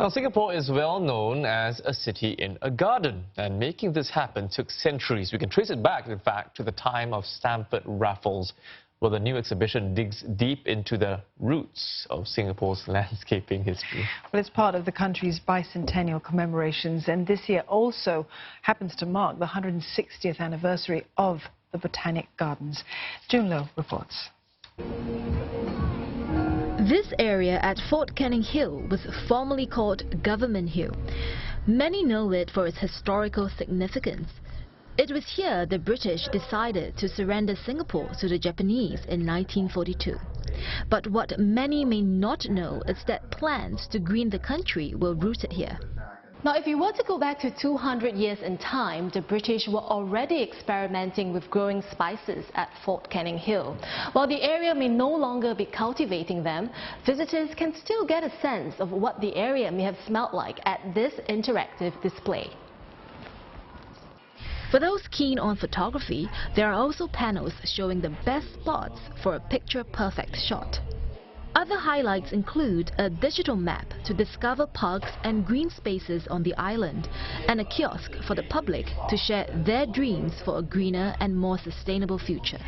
Now, Singapore is well known as a city in a garden, and making this happen took centuries. We can trace it back, in fact, to the time of Stamford Raffles, where the new exhibition digs deep into the roots of Singapore's landscaping history. Well, it's part of the country's bicentennial commemorations, and this year also happens to mark the 160th anniversary of the Botanic Gardens. June Low reports. This area at Fort Canning Hill was formerly called Government Hill. Many know it for its historical significance. It was here the British decided to surrender Singapore to the Japanese in 1942. But what many may not know is that plans to green the country were rooted here. Now, if you were to go back to 200 years in time, the British were already experimenting with growing spices at Fort Canning Hill. While the area may no longer be cultivating them, visitors can still get a sense of what the area may have smelled like at this interactive display. For those keen on photography, there are also panels showing the best spots for a picture-perfect shot. Other highlights include a digital map to discover parks and green spaces on the island, and a kiosk for the public to share their dreams for a greener and more sustainable future.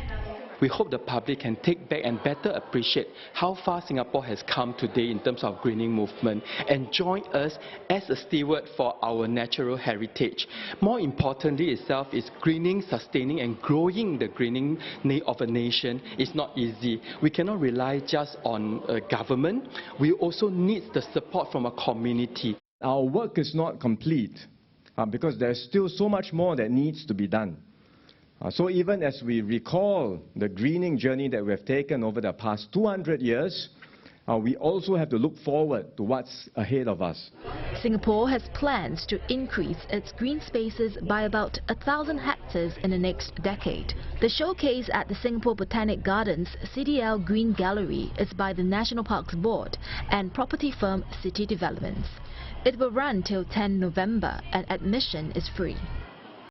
We hope the public can take back and better appreciate how far Singapore has come today in terms of greening movement and join us as a steward for our natural heritage. More importantly itself is greening, sustaining and growing the greening of a nation is not easy. We cannot rely just on a government. We also need the support from a community. Our work is not complete because there's still so much more that needs to be done. So even as we recall the greening journey that we have taken over the past 200 years, we also have to look forward to what's ahead of us. Singapore has plans to increase its green spaces by about 1,000 hectares in the next decade. The showcase at the Singapore Botanic Gardens CDL Green Gallery is by the National Parks Board and property firm City Developments. It will run till 10 November and admission is free.